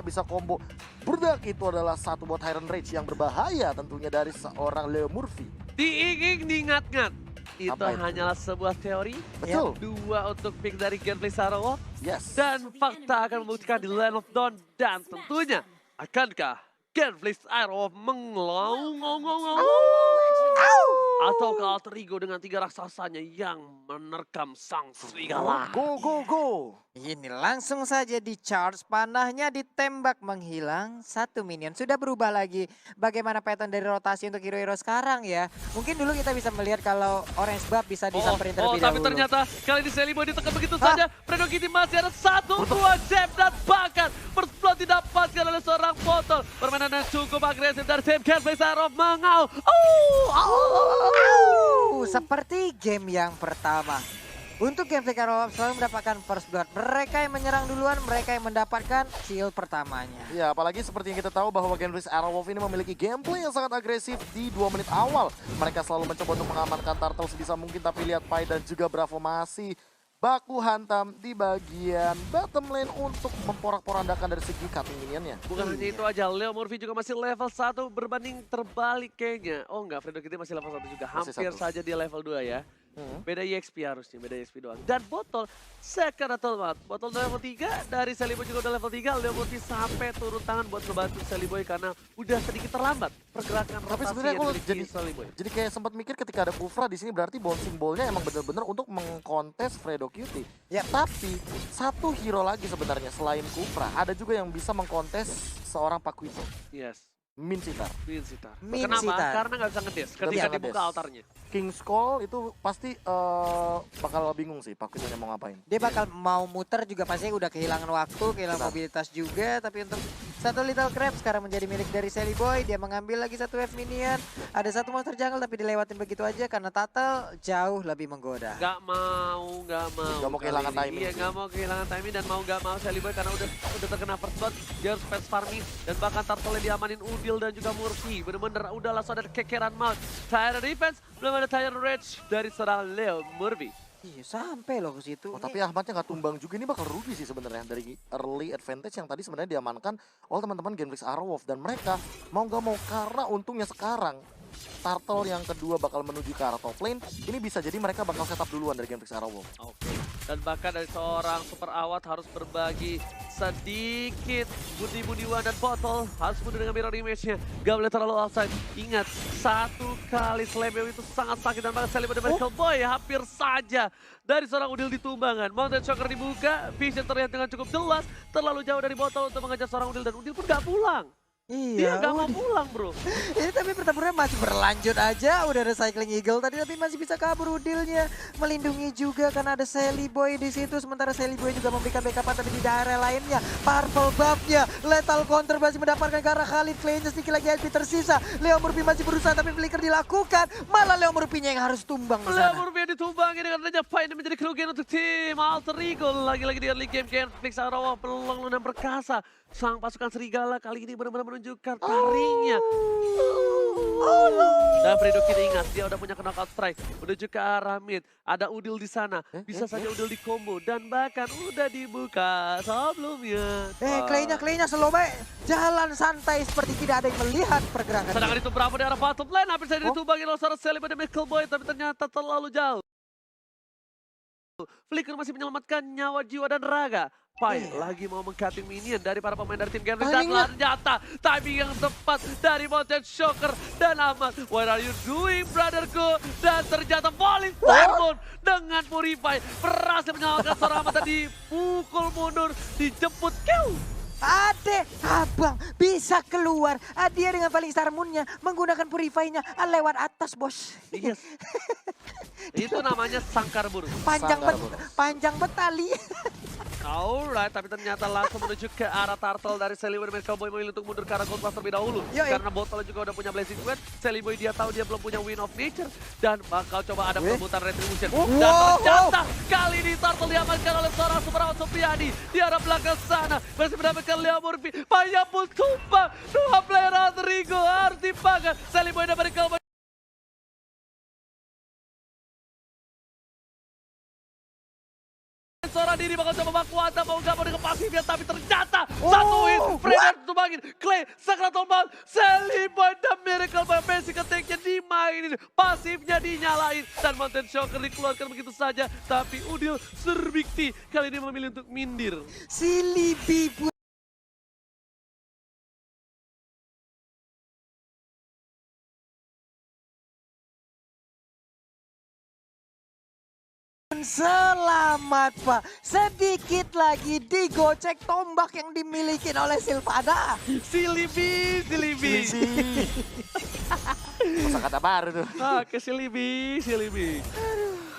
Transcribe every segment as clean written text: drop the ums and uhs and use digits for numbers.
bisa combo. Berdak itu adalah satu buat Iron Rage yang berbahaya tentunya dari seorang Leo Murphy. Diinging diingat-ingat. Itu Apa itu? hanyalah sebuah teori. Betul. Dua untuk pick dari Gameplay Sarawak. Yes. Dan fakta akan membuktikan di Land of Dawn. Dan tentunya, akankah Gameplay Sarawak mengelong-ngong ataukah alter ego dengan 3 raksasanya yang menerkam sang serigala? Go, go, go. Ini langsung saja di charge, panahnya ditembak menghilang, 1 minion sudah berubah lagi. Bagaimana pattern dari rotasi untuk hero-hero sekarang ya? Mungkin dulu kita bisa melihat kalau Orange Buff bisa disamperin terlebih tapi dahulu. ternyata kali ini Seliboy ditekan begitu saja. Predator Kitty masih ada 1 buah jab dan bahkan first blood didapatkan oleh seorang botol. Permainan yang cukup agresif dari tim Gameplay Sarawak mengau. Seperti game yang pertama. Untuk Gameplay Sarawak selalu mendapatkan first blood. Mereka yang menyerang duluan, mereka yang mendapatkan kill pertamanya. Ya, apalagi seperti yang kita tahu bahwa Gameplay Sarawak ini memiliki gameplay yang sangat agresif di 2 menit awal. Mereka selalu mencoba untuk mengamankan Turtle sebisa mungkin, tapi lihat Pai dan juga Bravo masih baku hantam di bagian bottom lane untuk memporak-porandakan dari segi cutting minionnya. Bukan hanya itu aja, Leo Murphy juga masih level 1 berbanding terbalik kayaknya. Oh enggak, Fredo Kitty masih level 1 juga. Masih Hampir 1. saja dia level 2 ya. Beda EXP harusnya, beda EXP doang. Dan botol, second atau what? Botol udah level 3, dari Seliboy juga udah level 3. Leo Murphy sampai turun tangan buat ngebantu Seliboy karena udah sedikit terlambat pergerakan Tapi rotasi sebenarnya yang aku dimiliki Seliboy. jadi kayak sempat mikir ketika ada Kufra di sini berarti bouncing ball-nya emang bener-bener untuk mengkontes Fredo Cutie. Ya. Tapi satu hero lagi sebenarnya selain Kufra ada juga yang bisa mengkontes seorang Pakuito. Yes, Min Sitar. Min Sitar. Min Kenapa? Sitar. Karena nggak bisa ngedes Nggak ketika bisa dibuka ngedes. altarnya. King's Call itu pasti bakal bingung sih Pakuitonya mau ngapain. Dia bakal mau muter juga pasti udah kehilangan waktu, kehilangan Benar. mobilitas juga. Tapi untuk satu Little Crab sekarang menjadi milik dari Seliboy. Dia mengambil lagi satu wave minion. Ada satu monster jungle tapi dilewatin begitu aja karena Turtle jauh lebih menggoda. Nggak mau Nggak mau kali kehilangan ini. timing Iya, sih. nggak mau kehilangan timing dan mau nggak mau Seliboy karena udah terkena first blood. Dia harus fast farming dan bahkan Turtle diamanin Udil dan juga Murphy. Bener-bener udah langsung ada kekeran mount. Tyrant defense, belum ada Tyrant Rage dari seorang Leo Murphy. Iya sampai loh ke situ. Oh, tapi Ahmadnya nggak tumbang juga, ini bakal rugi sih sebenarnya dari early advantage yang tadi sebenarnya diamankan oleh teman-teman Gameplay Sarawak, dan mereka mau nggak mau karena untungnya sekarang Turtle yang kedua bakal menuju ke arah top lane, ini bisa jadi mereka bakal setup duluan dari Gameplay Sarawak. Oke. Dan bahkan dari seorang super awat harus berbagi sedikit budi-budiwan dan botol. Harus mundur dengan mirror image-nya. Gak boleh terlalu outside. Ingat, 1 kali Slebeo itu sangat sakit dan bahkan Seliboy dari Medical Boy hampir saja dari seorang Udil ditumbangan. Mountain Shocker dibuka, Vision terlihat dengan cukup jelas. Terlalu jauh dari botol untuk mengejar seorang Udil dan Udil pun gak pulang. Dia Iya, gak mau pulang bro. ini tapi pertempuran masih berlanjut aja. Udah ada Cycling Eagle tadi tapi masih bisa kabur Udilnya. Melindungi juga karena ada Seliboy di situ. Sementara Seliboy juga memberikan backup tapi di daerah lainnya. Purple buff-nya. Lethal counter masih mendapatkan ke arah Khalid. Claynya sedikit lagi HP tersisa. Leo Murphy masih berusaha tapi flicker dilakukan. Malah Leo Murphy-nya yang harus tumbang di Leo sana. Murphy ditumbangi dengan adanya Pai ini menjadi kerugian untuk tim Alter Ego. Lagi-lagi di early game Gameplay Sarawak peluang lunan perkasa. Sang pasukan serigala kali ini benar-benar menunjukkan taringnya. Dan Fredo kita ingat, dia udah punya knockout strike. Menuju ke arah mid. Ada Udil di sana. Bisa saja Udil di combo. Dan bahkan udah dibuka sebelumnya. Claynya slow baik. Jalan santai seperti tidak ada yang melihat pergerakan. Sedangkan itu Bravo di arah bottom lane. Hampir saja ditumbangi oleh seorang Seliboy dan Michael Boy. Tapi ternyata terlalu jauh. Flicker masih menyelamatkan nyawa, jiwa, dan raga. Pai lagi mau meng-cutting minion dari para pemain dari tim Gameplay. Dan ternyata timing yang tepat dari Mountain Shocker dan Ahmad. What are you doing, brotherku? Dan ternyata Falling Stormon dengan Purify berhasil menyelamatkan seorang Ahmad dan dipukul mundur, dijemput kill. Ade, abang bisa keluar. Dia dengan paling Starmoon-nya menggunakan Purify-nya lewat atas, bos. Yes. Itu namanya sangkar burung. Panjang betali. Alright, tapi ternyata langsung menuju ke arah Turtle dari Seliboy dan Cowboy memilih untuk mundur ke arah Gold Pass terlebih dahulu. Karena botolnya juga udah punya Blazing Sweat. Seliboy dia tahu dia belum punya Wind of Nature. Dan bakal coba ada perebutan Retribution. Dan ternyata kali ini Turtle diamankan oleh seorang Super Awat Supriyadi. Di arah belakang sana masih mendapatkan Leo Murphy. Banyak pun tumbang. 2 player Alter Ego harus dipakai. Seliboy dan Cowboy. Seorang diri bakal coba Coba Kuanta mau gabung dengan pasifnya, tapi ternyata satu hit. Fredo tumbangin, Clay, Sakral Tombal, Celiboy, dan Miracle Boy. Basic attack-nya dimainin, pasifnya dinyalain, dan Mountain Shocker dikeluarkan begitu saja. Tapi Udil Surbikti kali ini memilih untuk mindir. Si Libby pun selamat, Pak. Sedikit lagi digocek tombak yang dimiliki oleh Silvana. Si Libby. Masa kata baru tuh. Oke, si Libby.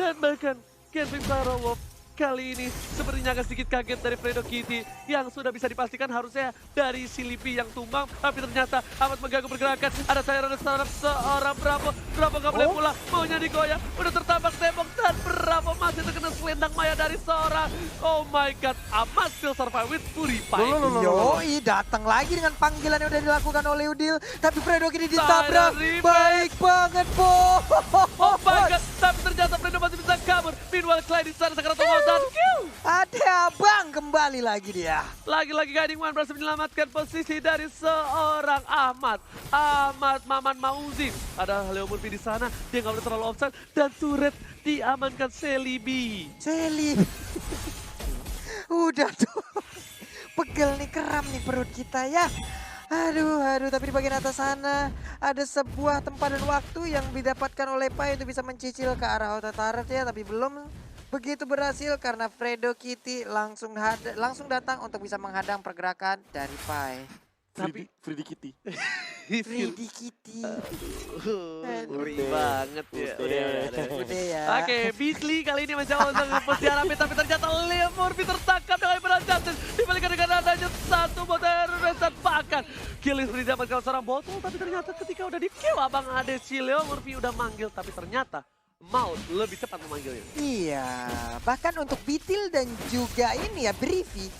Dan bahkan Kevin Sarawov kali ini sepertinya agak sedikit kaget dari Fredo Kitty yang sudah bisa dipastikan harusnya dari si Libby yang tumbang, tapi ternyata amat mengganggu pergerakan. Ada Siren seorang Bravo nggak boleh pulang, maunya digoyang, udah tertabak tembok dan Bravo masih terkena selendang maya dari seorang. Oh my god, amat still survive with Purify. Yoi, datang lagi dengan panggilan yang udah dilakukan oleh Udil, tapi Fredo Kitty ditabrak. Baik banget, Bo. Oh my god, tapi ternyata Fredo masih bisa kabur. Meanwhile, Clyde di sana sekarang dan kill. Ada abang kembali lagi dia. Lagi-lagi Guiding One berhasil menyelamatkan posisi dari seorang Ahmad Maman Mauzi. Ada Leo Murphy di sana, dia nggak boleh terlalu offside dan turret diamankan Celibi. Udah tuh. Pegel nih, keram nih perut kita ya. Aduh, tapi di bagian atas sana ada sebuah tempat dan waktu yang didapatkan oleh Pai untuk bisa mencicil ke arah auto turret ya, tapi belum begitu berhasil karena Fredo Kitty langsung datang untuk bisa menghadang pergerakan dari Pai. Freddy Kitty. Freddie Kitty. Ngeri banget ya. Udah ya. Oke, Beasley kali ini mencoba untuk nge-push di Arabi, tapi ternyata Leo Murphy tertangkap dengan Emerald Justice. Dibalikan dengan adanya satu botol dan bahkan killing free dapatkan seorang botol, tapi ternyata ketika udah di-kill Abang Ade si Leo Murphy udah manggil, tapi ternyata Maut lebih cepat memanggilnya. Iya, bahkan untuk Bitil dan juga ini ya Briefy.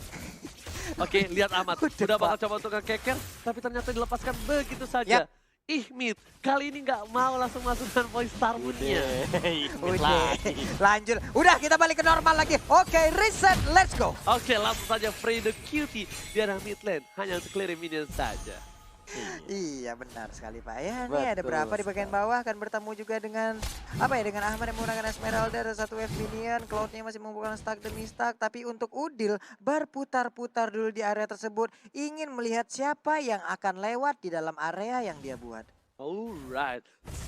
Oke, lihat Ahmad. Udah bakal coba untuk nge-keker, tapi ternyata dilepaskan begitu saja. Ihmit, kali ini nggak mau langsung masukkan voice star-nya. Udah, lanjut. Udah, kita balik ke normal lagi. Oke, reset, let's go. Oke, langsung saja Fredo Cutie di arah mid lane, hanya untuk clear minion saja. Iya, benar sekali Pak ya. Ini Betul ada berapa di bagian bawah akan bertemu juga dengan dengan Ahmad yang menggunakan Esmeralda, ada satu F minion, Cloud-nya masih membuka stack demi stack, tapi untuk Udil berputar-putar dulu di area tersebut, ingin melihat siapa yang akan lewat di dalam area yang dia buat. Alright,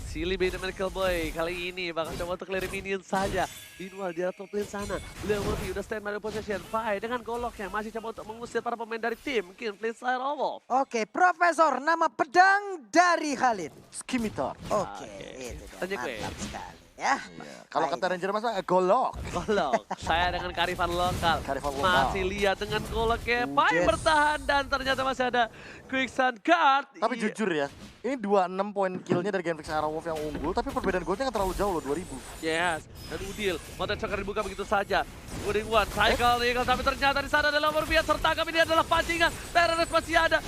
Silly Bay dan Miracle Boy kali ini bakal coba untuk clear minion saja. Meanwhile di top lane sana, Leo Murphy udah stand by the position. Pai dengan goloknya masih coba untuk mengusir para pemain dari tim Kingfisher Wolf. Oke, Profesor, nama pedang dari Khalid. Skimitar. Oke, Oke. itu dia, Tanya gue. mantap sekali ya. Kalau Baik. kata Ranger Mas, golok. Golok, saya dengan kearifan lokal. Kearifan lokal. Masih lihat dengan goloknya, Pai Yes. bertahan dan ternyata masih ada Quicksand Guard. Tapi Iya. jujur ya, ini 26 poin killnya dari Genfix Arawolf yang unggul, tapi perbedaan golnya nggak terlalu jauh loh, 2000. Yes, dan Udil, Mountain Shocker dibuka begitu saja. Wooding One, Cycle Eagle, tapi ternyata di sana adalah Morbius tertangkap, ini adalah pancingan. Terrorist masih ada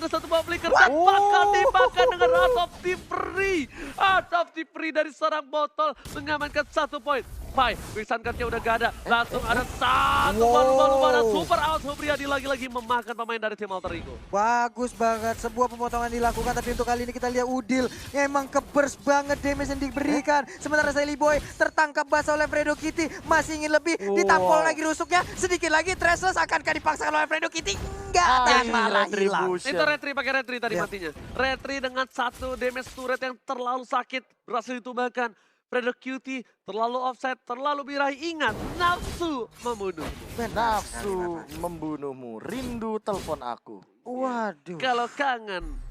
satu bom flicker dan bakal dimakan dengan Art of the Free. Art of the Free dari seorang botol mengamankan 1 poin. Pai, Quicksand Guard-nya udah gak ada. Langsung ada satu lumba-lumba super out. Hubriadi lagi-lagi memakan pemain dari tim Alter Ego. Bagus banget, sebuah pemotongan dilakukan, tapi untuk kali ini kita lihat Udil emang keburst banget damage yang diberikan. Sementara Silly Boy tertangkap basah oleh Fredo Kitty, masih ingin lebih, ditampol lagi rusuknya, sedikit lagi Tresles akankah dipaksakan oleh Fredo Kitty? Enggak, dan malah hilang. Itu retri pakai retri tadi matinya. Retri dengan 1 damage turret yang terlalu sakit berhasil ditumbangkan. Fredo Cutie terlalu offset, terlalu birahi. Ingat, nafsu membunuh. Nafsu membunuhmu, rindu telepon aku. Waduh, Kalau kangen,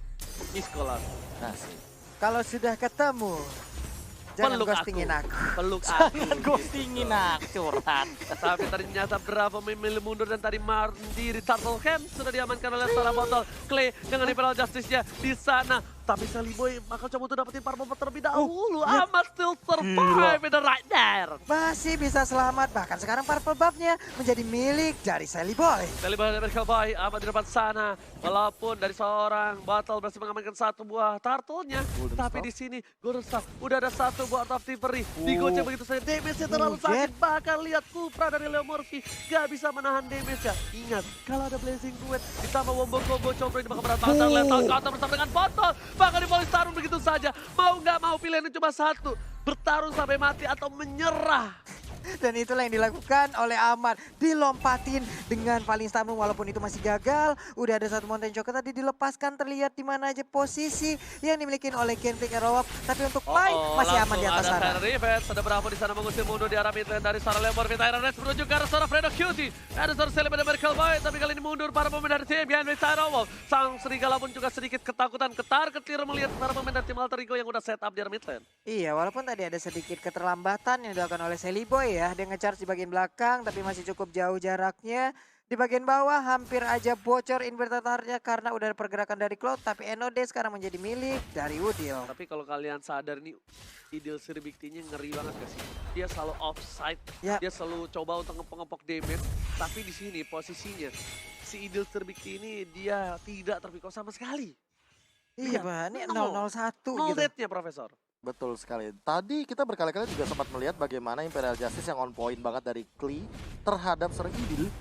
iskolot. Asik. kalau sudah ketemu, jangan Peluk ghostingin aku. Peluk aku. Ghostingin aku, curhat. Tapi ternyata Bravo memilih mundur dan tadi mandiri. Turtle Hand sudah diamankan oleh seorang botol. Clay dengan Imperial Justice-nya di sana. Tapi Seliboy bakal coba untuk dapetin power bomb terlebih dahulu. Amat still survive in the right there. Masih bisa selamat, bahkan sekarang purple buff-nya menjadi milik dari Seliboy. Seliboy dari Merkel Boy, amat di depan sana. Walaupun dari seorang Battle berhasil mengamankan satu buah turtle-nya. Tapi di sini Golden Staff udah ada satu buah Art of Thievery. Digocek begitu saja, damage-nya terlalu sakit. Bahkan lihat Kupra dari Leo Murphy gak bisa menahan damage-nya. Ingat, kalau ada Blazing Duet ditambah wombo combo Combro ini bakal berat banget. Lethal counter bersama dengan botol. Bahkan di volley tarung begitu saja. Mau nggak mau pilihannya cuma satu. Bertarung sampai mati atau menyerah. Dan itulah yang dilakukan oleh Ahmad. Dilompatin dengan paling stamina walaupun itu masih gagal. Udah ada satu mountain choker tadi dilepaskan, terlihat di mana aja posisi yang dimiliki oleh Genflix Arrowwolf. Tapi untuk Pai masih aman di atas sana. Ada Revenge, ada Bravo di sana mengusir mundur di arah mid lane dari seorang Lemor. Tyrant Red menuju ke arah seorang Fredo Cutie. Ada seorang Celebrity dari Merkel Boy, tapi kali ini mundur para pemain dari tim Genflix Arrowwolf. Sang Serigala pun juga sedikit ketakutan, ketar-ketir melihat para pemain dari tim Alter Ego yang udah set up di arah mid lane. Iya, walaupun tadi ada sedikit keterlambatan yang dilakukan oleh Seliboy ya. Dia nge-charge di bagian belakang tapi masih cukup jauh jaraknya. Di bagian bawah hampir aja bocor inverternya karena udah ada pergerakan dari Cloud. Tapi Enode sekarang menjadi milik dari Udil. Tapi kalau kalian sadar nih, Idil Sirbiktinya ngeri banget gak sih? Dia selalu offside, Ya. dia selalu coba untuk ngepok-ngepok damage. Tapi di sini posisinya, si Idil Sirbikti ini dia tidak terpikau sama sekali. Iya, Pak. Ini 001 Nol gitu. death-nya, Profesor. Betul sekali. Tadi kita berkali-kali juga sempat melihat bagaimana Imperial Justice yang on point banget dari Klee terhadap Sir Idil.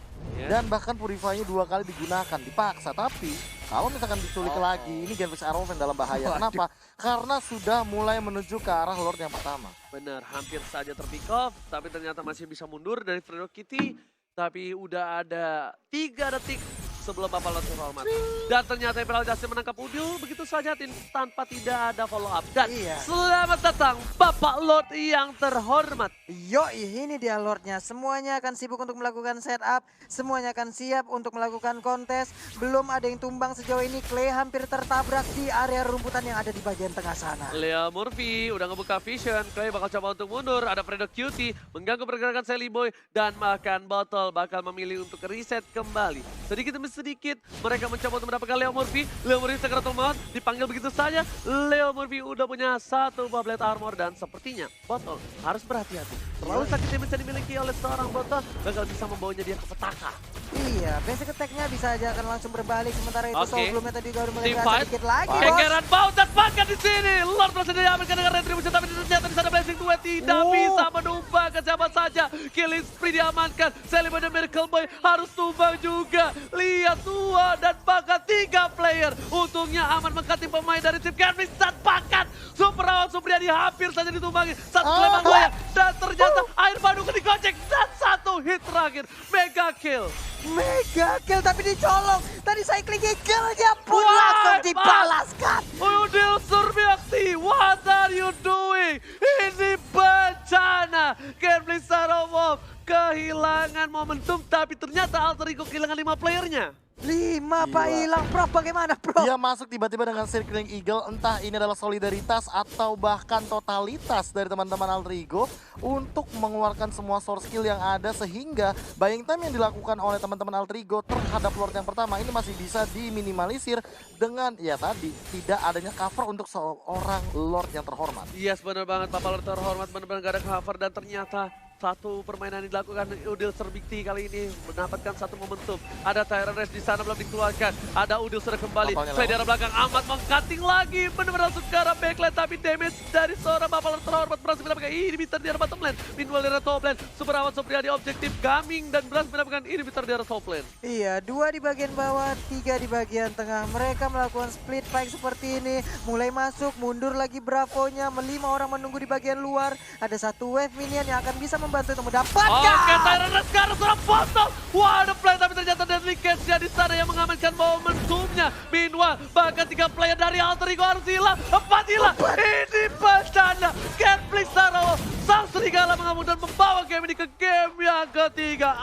Dan bahkan Purify-nya 2 kali digunakan, dipaksa. Tapi kalau misalkan diculik lagi, ini Genflix Arrowwolf yang dalam bahaya. Kenapa? Karena sudah mulai menuju ke arah Lord yang pertama. Benar, hampir saja terpick off, tapi ternyata masih bisa mundur dari Fredo Kitty. Tapi udah ada 3 detik sebelum Bapak Lord terhormat. Dan ternyata Imperial Justice menangkap Udil begitu saja tanpa tidak ada follow up. Dan selamat datang Bapak Lord yang terhormat. Yoi, ini dia Lordnya. Semuanya akan sibuk untuk melakukan setup. Semuanya akan siap untuk melakukan kontes. Belum ada yang tumbang sejauh ini. Clay hampir tertabrak di area rumputan yang ada di bagian tengah sana. Leo Murphy udah ngebuka vision. Clay bakal coba untuk mundur. Ada Fredo Cutie mengganggu pergerakan Seliboy. Dan makan botol bakal memilih untuk reset kembali. Sedikit demi sedikit mereka mencoba untuk mendapatkan Leo Murphy. Leo Murphy segera teman dipanggil begitu saja. Leo Murphy udah punya 1 buah blade armor dan sepertinya botol harus berhati-hati. Terlalu sakit yang bisa dimiliki oleh seorang botol bakal bisa membawanya dia ke petaka. Iya, basic attack-nya bisa aja akan langsung berbalik. Sementara itu sebelumnya tadi baru mulai Team berasa fight. dikit lagi. Bos. Kegeran baut dan pakan di sini. Lord berhasil diamankan dengan retribution tapi ternyata di sana Blazing Duet tidak bisa menumbang ke siapa saja. Killing spree diamankan. Seliboy dan Miracle Boy harus tumbang juga. Lihat 2 dan bahkan 3 player. Untungnya aman mengganti pemain dari tim Genflix dan pakan. Super Awang Supriyadi hampir saja ditumbangi. Satu kelemahan goyang dan ternyata air Bandung digocek dan 1 hit terakhir. Mega kill. Mega kill tapi dicolong. Tadi cycling kill-nya pun langsung dibalaskan. Udil Surbakti, what are you doing? Ini bencana. Genflix Arrowwolf kehilangan momentum tapi ternyata Alter Ego kehilangan 5 playernya. 5 Pak hilang, Prof. Bagaimana, Prof? Dia masuk tiba-tiba dengan Circling Eagle, entah ini adalah solidaritas atau bahkan totalitas dari teman-teman Alter Ego untuk mengeluarkan semua source skill yang ada sehingga buying time yang dilakukan oleh teman-teman Alter Ego terhadap Lord yang pertama ini masih bisa diminimalisir dengan ya tadi tidak adanya cover untuk seorang Lord yang terhormat. Yes, benar banget Bapak Lord terhormat, benar-benar gak ada cover dan ternyata satu permainan yang dilakukan Udil Sirbikti kali ini mendapatkan satu momentum. Ada Tyrant Race di sana belum dikeluarkan. Ada Udil sudah kembali. Play di arah belakang amat mengcutting lagi. Benar-benar langsung ke arah backline tapi damage dari seorang Bapak Lord terhormat berhasil mendapatkan inhibitor di arah bottom lane. Meanwhile di arah top lane, Super Awan Supriyadi objektif gaming dan berhasil mendapatkan inhibitor di arah top lane. Iya, 2 di bagian bawah, 3 di bagian tengah. Mereka melakukan split fight seperti ini. Mulai masuk, mundur lagi Bravo-nya. 5 orang menunggu di bagian luar. Ada 1 wave minion yang akan bisa membantu untuk mendapatkan. Oke, Tyrant Race sekarang seorang botol. Wah, ada play tapi ternyata Deadly Cage-nya di sana yang mengamankan momentumnya. Meanwhile, bahkan 3 player dari Alter Ego harus hilang. 4 hilang. Ini bencana. Genflix Arrowwolf, sang serigala mengamuk dan membawa game ini ke game yang ketiga.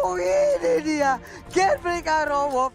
Ini dia. Genflix Arrowwolf